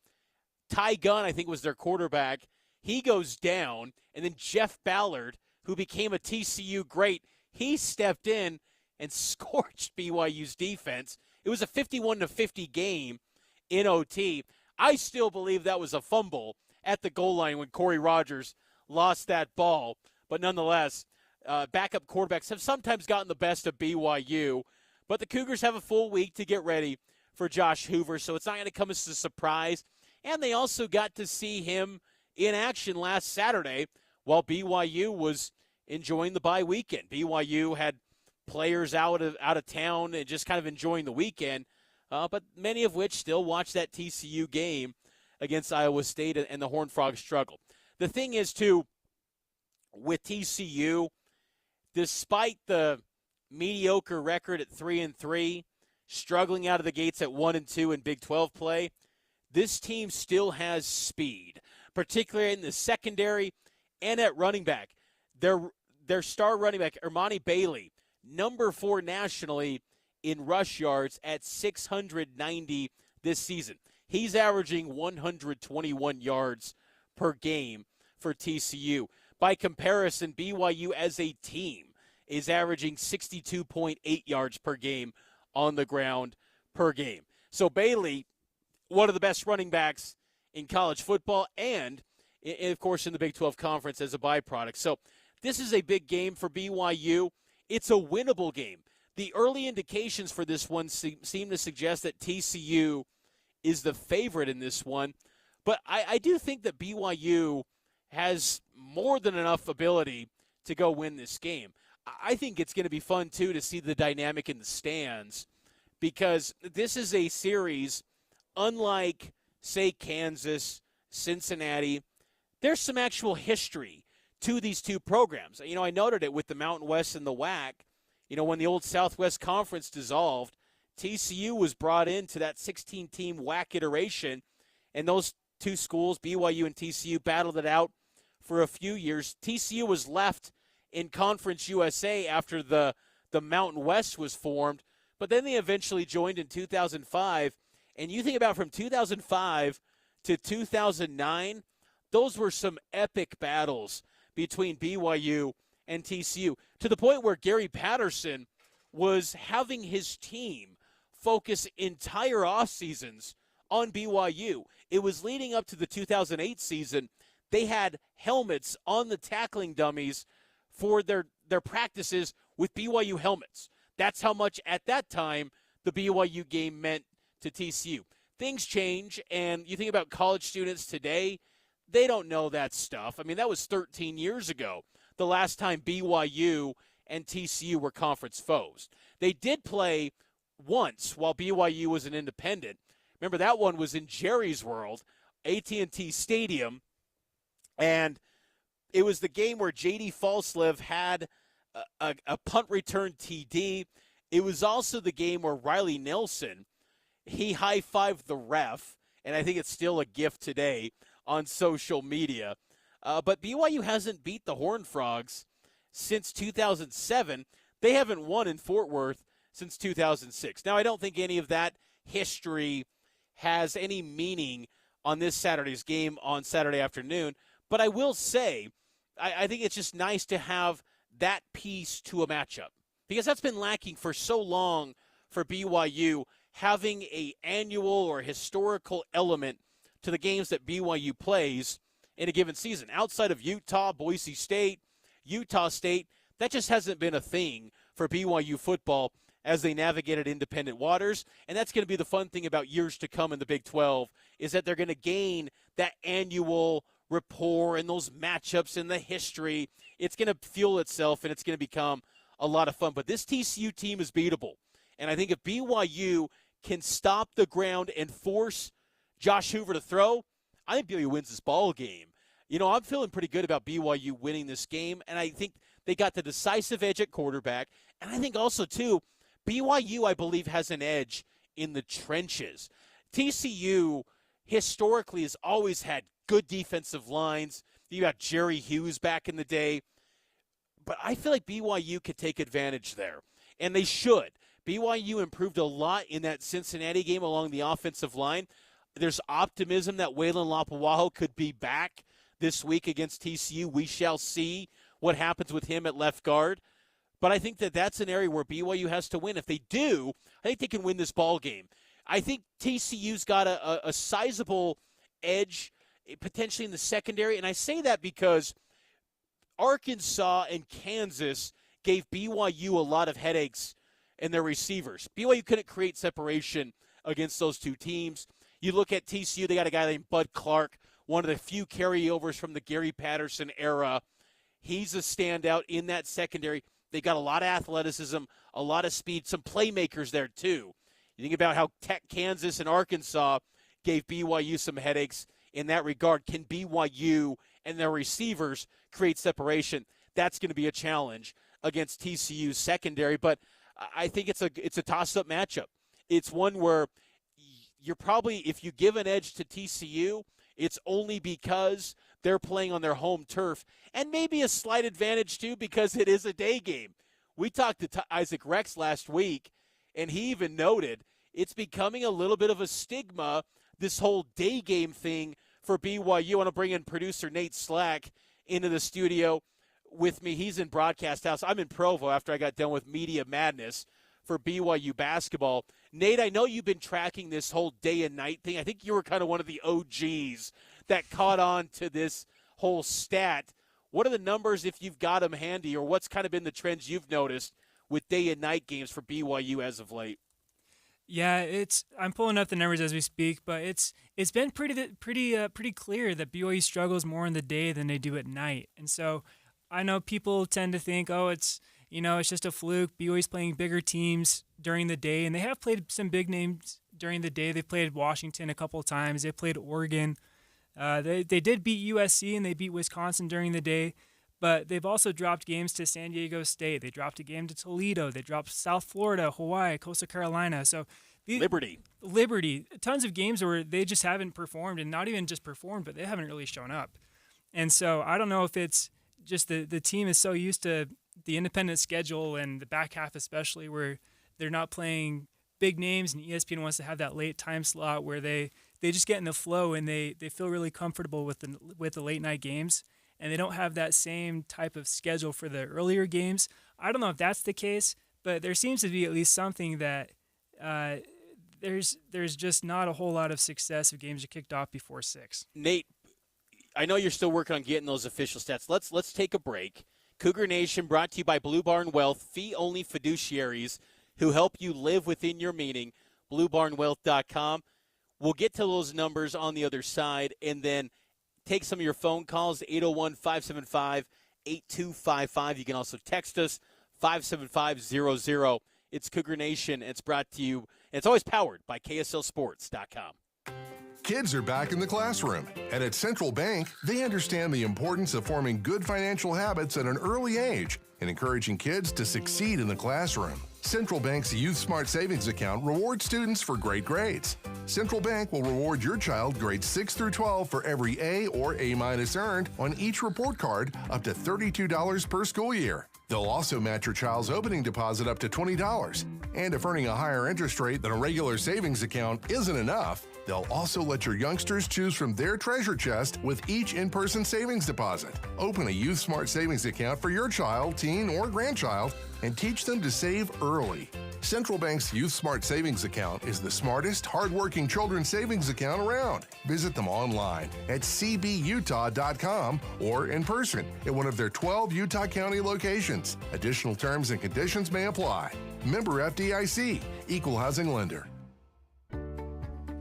Ty Gunn, I think, was their quarterback. He goes down, and then Jeff Ballard, who became a TCU great, he stepped in and scorched BYU's defense. It was a 51-50 game in OT. I still believe that was a fumble at the goal line when Corey Rogers lost that ball. But nonetheless, backup quarterbacks have sometimes gotten the best of BYU. But the Cougars have a full week to get ready for Josh Hoover, so it's not going to come as a surprise. And they also got to see him in action last Saturday while BYU was enjoying the bye weekend. BYU had players out of town and just kind of enjoying the weekend, but many of which still watched that TCU game against Iowa State and the Horned Frogs struggle. The thing is, too, with TCU, despite the mediocre record at 3-3, struggling out of the gates at 1-2 in Big 12 play, this team still has speed, particularly in the secondary and at running back. Their star running back, Ermani Bailey, number 4 nationally in rush yards at 690 this season. He's averaging 121 yards per game for TCU. By comparison, BYU as a team is averaging 62.8 yards per game on the ground per game. So Bailey, one of the best running backs in college football and, of course, in the Big 12 Conference as a byproduct. So this is a big game for BYU. It's a winnable game. The early indications for this one seem to suggest that TCU is the favorite in this one. But I do think that BYU has more than enough ability to go win this game. I think it's going to be fun, too, to see the dynamic in the stands because this is a series unlike, say, Kansas, Cincinnati. There's some actual history to these two programs. You know, I noted it with the Mountain West and the WAC. You know, when the old Southwest Conference dissolved, TCU was brought into that 16-team WAC iteration, and those two schools, BYU and TCU, battled it out for a few years. TCU was left in Conference USA after the Mountain West was formed, but then they eventually joined in 2005. And you think about from 2005 to 2009, those were some epic battles between BYU and TCU, to the point where Gary Patterson was having his team focus entire off seasons on BYU. It was leading up to the 2008 season. They had helmets on the tackling dummies for their practices with BYU helmets. That's how much at that time the BYU game meant to TCU. Things change, and you think about college students today, they don't know that stuff. I mean, that was 13 years ago, the last time BYU and TCU were conference foes. They did play once while BYU was an independent. Remember, that one was in Jerry's World, AT&T Stadium, and it was the game where J.D. Falslev had a punt return TD. It was also the game where Riley Nelson, he high-fived the ref, and I think it's still a gift today on social media. But BYU hasn't beat the Horned Frogs since 2007. They haven't won in Fort Worth since 2006. Now, I don't think any of that history has any meaning on this Saturday's game on Saturday afternoon. But I will say, I think it's just nice to have that piece to a matchup, because that's been lacking for so long for BYU, having a annual or historical element to the games that BYU plays in a given season. Outside of Utah, Boise State, Utah State, that just hasn't been a thing for BYU football as they navigated independent waters. And that's going to be the fun thing about years to come in the Big 12, is that they're going to gain that annual rapport and those matchups and the history. It's going to fuel itself, and it's going to become a lot of fun. But this TCU team is beatable. And I think if BYU can stop the ground and force Josh Hoover to throw, I think BYU wins this ball game. You know, I'm feeling pretty good about BYU winning this game, and I think they got the decisive edge at quarterback. And I think also, too, BYU, I believe, has an edge in the trenches. TCU historically has always had good defensive lines. You got Jerry Hughes back in the day. But I feel like BYU could take advantage there, and they should. BYU improved a lot in that Cincinnati game along the offensive line. There's optimism that Waylon Lapuaho could be back this week against TCU. We shall see what happens with him at left guard. But I think that that's an area where BYU has to win. If they do, I think they can win this ball game. I think TCU's got a sizable edge potentially in the secondary. And I say that because Arkansas and Kansas gave BYU a lot of headaches in their receivers. BYU couldn't create separation against those two teams. You look at TCU, they got a guy named Bud Clark, one of the few carryovers from the Gary Patterson era. He's a standout in that secondary. They got a lot of athleticism, a lot of speed, some playmakers there too. You think about how Kansas and Arkansas gave BYU some headaches in that regard. Can BYU and their receivers create separation? That's going to be a challenge against TCU's secondary, but I think it's a toss-up matchup. It's one where you're probably, if you give an edge to TCU, it's only because they're playing on their home turf, and maybe a slight advantage too because it is a day game. We talked to Isaac Rex last week, And he even noted it's becoming a little bit of a stigma, this whole day game thing for BYU. I want to bring in producer Nate Slack into the studio with me. He's in Broadcast House. I'm in Provo after I got done with Media Madness for BYU basketball. Nate, I know you've been tracking this whole day and night thing. I think you were kind of one of the OGs that caught on to this whole stat. What are the numbers, if you've got them handy, or what's kind of been the trends you've noticed with day and night games for BYU as of late? Yeah, I'm pulling up the numbers as we speak, but it's been pretty clear that BYU struggles more in the day than they do at night. And so I know people tend to think, it's just a fluke. BYU's playing bigger teams during the day, and they have played some big names during the day. They've played Washington a couple of times. They played Oregon. They did beat USC, and they beat Wisconsin during the day, but they've also dropped games to San Diego State. They dropped a game to Toledo. They dropped South Florida, Hawaii, Coastal Carolina. So Liberty, tons of games where they just haven't performed, and not even just performed, but they haven't really shown up. And so I don't know if it's just the team is so used to the independent schedule and the back half especially, where they're not playing big names, and ESPN wants to have that late time slot where they just get in the flow and they feel really comfortable with the late night games, and they don't have that same type of schedule for the earlier games. I don't know if that's the case, but there seems to be at least something that there's just not a whole lot of success if games are kicked off before 6. Nate, I know you're still working on getting those official stats. Let's take a break. Cougar Nation brought to you by Blue Barn Wealth, fee-only fiduciaries who help you live within your meaning, bluebarnwealth.com. We'll get to those numbers on the other side and then take some of your phone calls, 801-575-8255. You can also text us, 57500. It's Cougar Nation. It's brought to you, and it's always powered by KSLSports.com. Kids are back in the classroom, and at Central Bank, they understand the importance of forming good financial habits at an early age and encouraging kids to succeed in the classroom. Central Bank's Youth Smart Savings Account rewards students for great grades. Central Bank will reward your child grades 6 through 12 for every A or A- earned on each report card up to $32 per school year. They'll also match your child's opening deposit up to $20. And if earning a higher interest rate than a regular savings account isn't enough, they'll also let your youngsters choose from their treasure chest with each in-person savings deposit. Open a Youth Smart Savings account for your child, teen, or grandchild and teach them to save early. Central Bank's Youth Smart Savings Account is the smartest, hardworking children's savings account around. Visit them online at cbutah.com or in person at one of their 12 Utah County locations. Additional terms and conditions may apply. Member FDIC, Equal Housing Lender.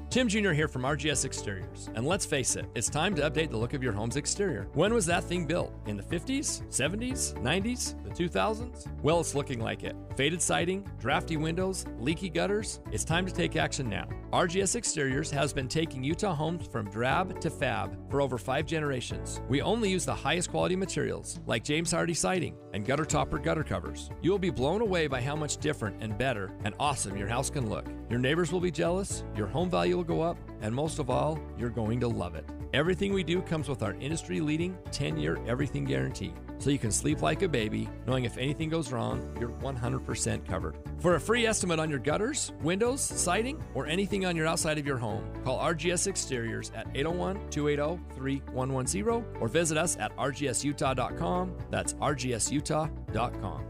Tim Jr. here from RGS Exteriors. And let's face it, it's time to update the look of your home's exterior. When was that thing built? In the 50s, 70s, 90s, the 2000s? Well, it's looking like it. Faded siding, drafty windows, leaky gutters. It's time to take action now. RGS Exteriors has been taking Utah homes from drab to fab for over 5 generations. We only use the highest quality materials, like James Hardy siding and gutter topper gutter covers. You will be blown away by how much different and better and awesome your house can look. Your neighbors will be jealous, your home value will go up, and most of all, you're going to love it. Everything we do comes with our industry-leading 10-year everything guarantee, so you can sleep like a baby, knowing if anything goes wrong, you're 100% covered. For a free estimate on your gutters, windows, siding, or anything on your outside of your home, call RGS Exteriors at 801-280-3110 or visit us at rgsutah.com. That's rgsutah.com.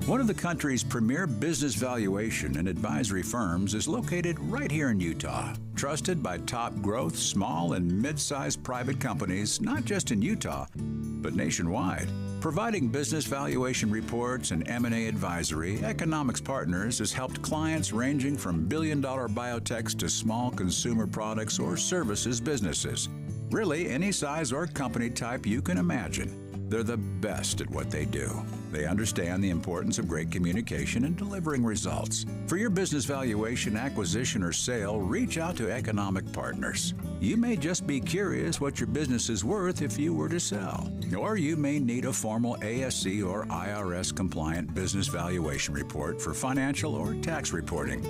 One of the country's premier business valuation and advisory firms is located right here in Utah. Trusted by top growth, small and mid-sized private companies, not just in Utah, but nationwide. Providing business valuation reports and M&A advisory, Economics Partners has helped clients ranging from billion-dollar biotechs to small consumer products or services businesses. Really, any size or company type you can imagine. They're the best at what they do. They understand the importance of great communication and delivering results. For your business valuation, acquisition, or sale, reach out to Economic Partners. You may just be curious what your business is worth if you were to sell. Or you may need a formal ASC or IRS compliant business valuation report for financial or tax reporting.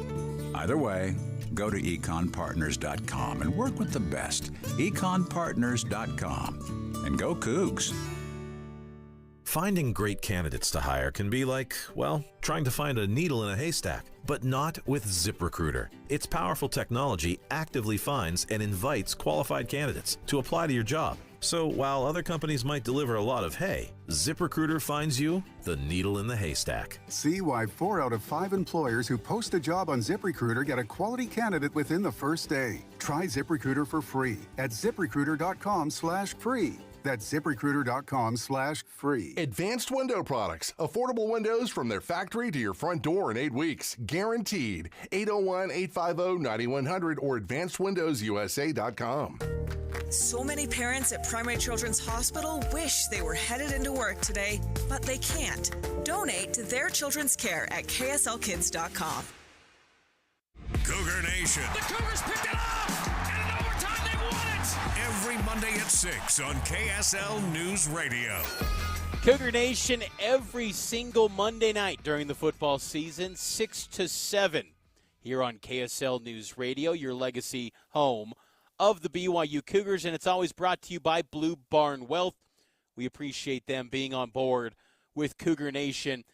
Either way, go to econpartners.com and work with the best. econpartners.com. And go Cougs. 100% Finding great candidates to hire can be like, well, trying to find a needle in a haystack, but not with ZipRecruiter. Its powerful technology actively finds and invites qualified candidates to apply to your job. So while other companies might deliver a lot of hay, ZipRecruiter finds you the needle in the haystack. See why 4 out of 5 employers who post a job on ZipRecruiter get a quality candidate within the first day. Try ZipRecruiter for free at ZipRecruiter.com/free. That's ZipRecruiter.com/free. Advanced Window Products. Affordable windows from their factory to your front door in 8 weeks. Guaranteed. 801-850-9100 or AdvancedWindowsUSA.com. So many parents at Primary Children's Hospital wish they were headed into work today, but they can't. Donate to their children's care at KSLKids.com. Cougar Nation. The Cougars picked it up! And in overtime, they won it! Every Monday at 6 on KSL News Radio. Cougar Nation every single Monday night during the football season, 6 to 7, here on KSL News Radio, your legacy home of the BYU Cougars, and it's always brought to you by Blue Barn Wealth. We appreciate them being on board with Cougar Nation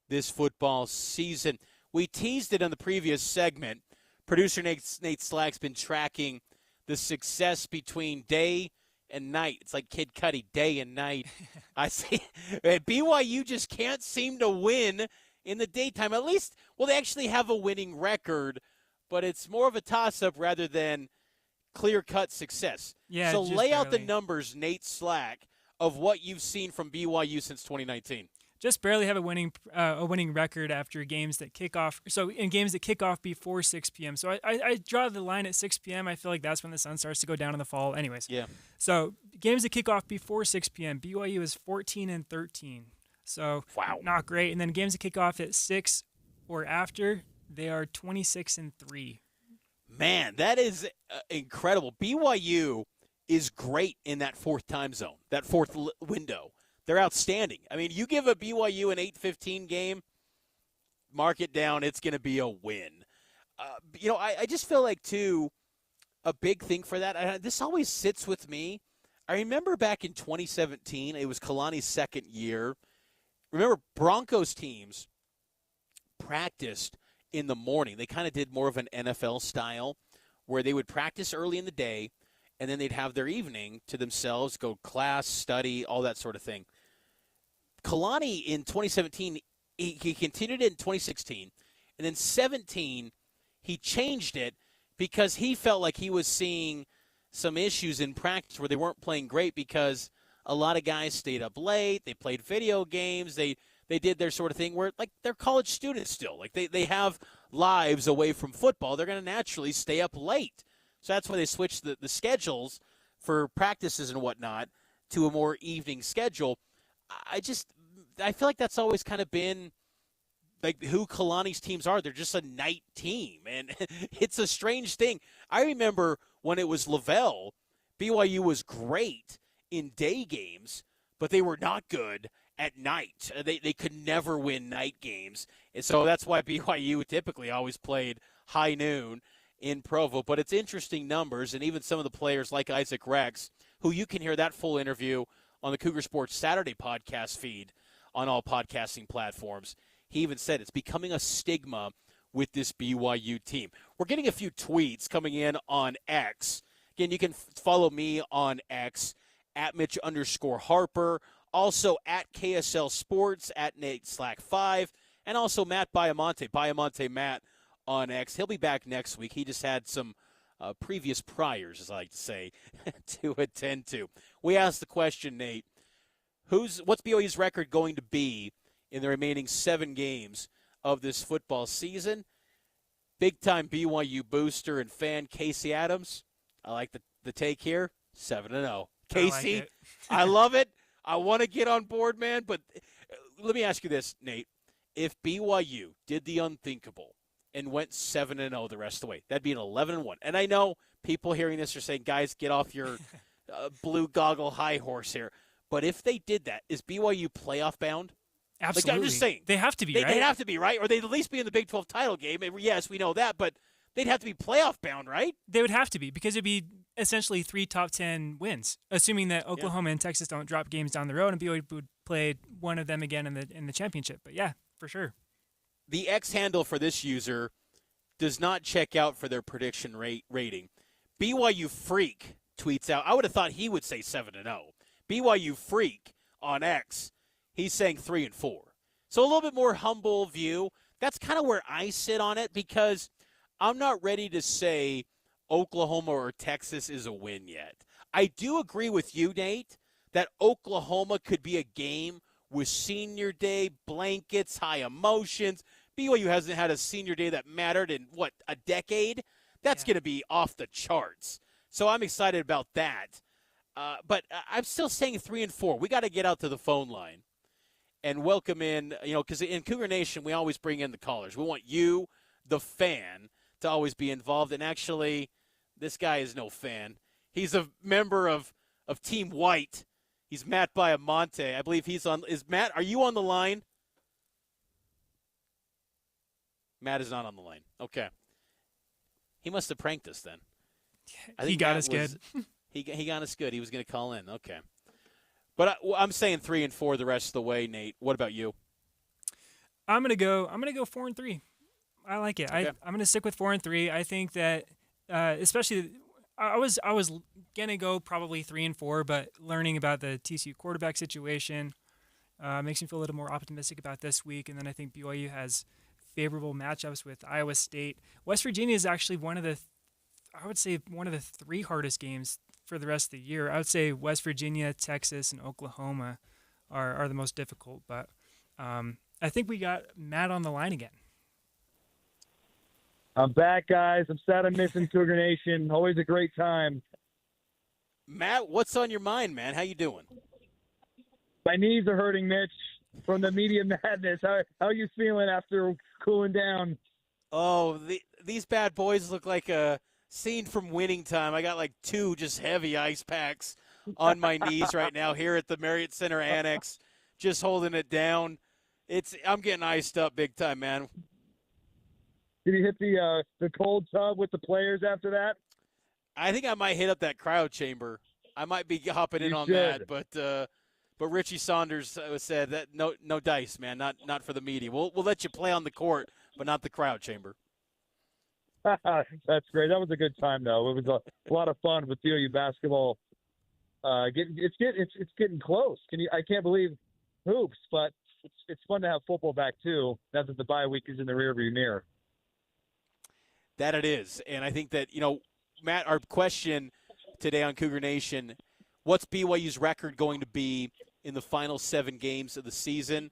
this football season. We teased it on the previous segment. Producer Nate Slack's been tracking the success between day and night. It's like Kid Cudi, day and night. I see. BYU just can't seem to win in the daytime. At least, well, they actually have a winning record, but it's more of a toss-up rather than clear-cut success. Yeah, so lay out the barely. numbers, Nate Slack, of what you've seen from BYU since 2019. Just barely have a winning record after games that kick off. So in games that kick off before 6 p.m. So I draw the line at 6 p.m. I feel like that's when the sun starts to go down in the fall. Anyways. Yeah. So games that kick off before 6 p.m. BYU is 14-13. So wow, not great. And then games that kick off at 6 or after, they are 26-3. Man, that is incredible. BYU is great in that fourth time zone, that fourth window. They're outstanding. I mean, you give a BYU an 8:15 game, mark it down, it's going to be a win. I just feel like, too, a big thing for that, this always sits with me. I remember back in 2017, it was Kalani's second year. Remember, Broncos teams practiced in the morning. They kind of did more of an NFL style where they would practice early in the day, and then they'd have their evening to themselves, go class, study, all that sort of thing. Kalani in 2017, he continued it in 2016, and then 17, he changed it because he felt like he was seeing some issues in practice where they weren't playing great because a lot of guys stayed up late, they played video games, they did their sort of thing where, like, they're college students still. Like, they have lives away from football. They're going to naturally stay up late. So that's why they switched the schedules for practices and whatnot to a more evening schedule. I feel like that's always kind of been like who Kalani's teams are. They're just a night team, and it's a strange thing. I remember when it was Lavelle, BYU was great in day games, but they were not good at night. They could never win night games, and so that's why BYU typically always played high noon in Provo. But it's interesting numbers, and even some of the players like Isaac Rex, who you can hear that full interview on the Cougar Sports Saturday podcast feed on all podcasting platforms. He even said it's becoming a stigma with this BYU team. We're getting a few tweets coming in on X. Again, you can follow me on X at Mitch_Harper, also at KSL Sports, at Nate Slack 5, and also Matt Baiamonte Matt on X. He'll be back next week. He just had some previous priors, as I like to say, to attend to. We asked the question, Nate, what's BYU's record going to be in the remaining 7 games of this football season? Big-time BYU booster and fan Casey Adams. I like the take here, 7-0. Casey, I love it. I want to get on board, man. But let me ask you this, Nate. If BYU did the unthinkable and went 7-0 the rest of the way, that'd be an 11-1. And I know people hearing this are saying, guys, get off your blue goggle high horse here. But if they did that, is BYU playoff bound? Absolutely. Like, I'm just saying. They have to be, right? They'd have to be, right? Or they'd at least be in the Big 12 title game. Yes, we know that, but they'd have to be playoff bound, right? They would have to be because it'd be essentially 3 top 10 wins, assuming that Oklahoma and Texas don't drop games down the road and BYU would play one of them again in the championship. But yeah, for sure. The X handle for this user does not check out for their prediction rating. BYU Freak tweets out. I would have thought he would say 7-0. BYU Freak on X, he's saying 3-4. So a little bit more humble view. That's kind of where I sit on it because I'm not ready to say Oklahoma or Texas is a win yet. I do agree with you, Nate, that Oklahoma could be a game with senior day, blankets, high emotions. BYU hasn't had a senior day that mattered in, a decade? That's going to be off the charts. So I'm excited about that. But I'm still saying 3-4. We got to get out to the phone line and welcome in, because in Cougar Nation, we always bring in the callers. We want you, the fan, to always be involved. And actually, this guy is no fan. He's a member of Team White. He's Matt Biamonte. I believe he's on. Matt, are you on the line? Matt is not on the line. Okay. He must have pranked us then. He got us good. He got us good. He was going to call in. Okay. But I'm saying 3-4 the rest of the way, Nate. What about you? I'm gonna go 4-3. I like it. Okay. I'm gonna stick with 4-3. I think that especially I was gonna go probably 3-4, but learning about the TCU quarterback situation makes me feel a little more optimistic about this week. And then I think BYU has favorable matchups with Iowa State. West Virginia is actually one of the 3 hardest games for the rest of the year. I would say West Virginia, Texas, and Oklahoma are the most difficult. But I think we got Matt on the line again. I'm back, guys. I'm sad I'm missing Cougar Nation. Always a great time. Matt, what's on your mind, man? How you doing? My knees are hurting, Mitch, from the media madness. How are you feeling after cooling down? Oh, these bad boys look like a scene from Winning Time. I got like 2 just heavy ice packs on my knees right now here at the Marriott Center Annex, just holding it down. I'm getting iced up big time, man. Did you hit the cold tub with the players after that? I think I might hit up that cryo chamber. I might be hopping in on that, but Richie Saunders said that no dice, man, not for the media. We'll let you play on the court, but not the cryo chamber. That's great. That was a good time, though. It was a lot of fun with BYU basketball. It's getting close. I can't believe hoops, but it's fun to have football back too. Now that the bye week is in the rearview mirror. That it is, and I think that Matt, our question today on Cougar Nation: what's BYU's record going to be in the final 7 games of the season?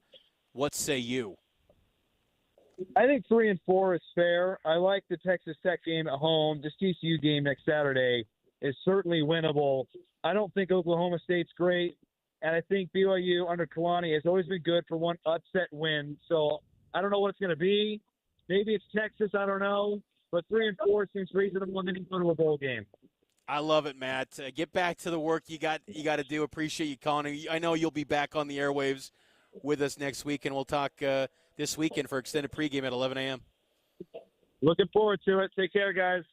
What say you? I think 3-4 is fair. I like the Texas Tech game at home. This TCU game next Saturday is certainly winnable. I don't think Oklahoma State's great, and I think BYU under Kalani has always been good for one upset win. So I don't know what it's going to be. Maybe it's Texas. I don't know. But 3-4 seems reasonable, and then you go to a bowl game. I love it, Matt. Get back to the work you got to do. Appreciate you calling. I know you'll be back on the airwaves with us next week, and we'll talk this weekend for extended pregame at 11 a.m. Looking forward to it. Take care, guys.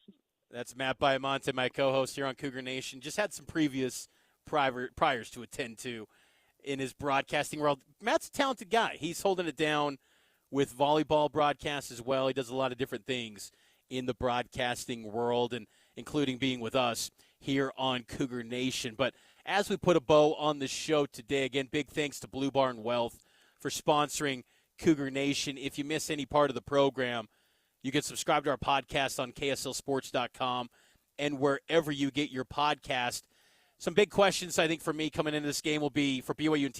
That's Matt Biamonte, my co-host here on Cougar Nation. Just had some previous priors to attend to in his broadcasting world. Matt's a talented guy. He's holding it down with volleyball broadcasts as well. He does a lot of different things in the broadcasting world, and including being with us here on Cougar Nation. But as we put a bow on the show today, again, big thanks to Blue Barn Wealth for sponsoring Cougar Nation. If you miss any part of the program, you can subscribe to our podcast on KSLSports.com and wherever you get your podcast. Some big questions, I think, for me coming into this game will be for BYU and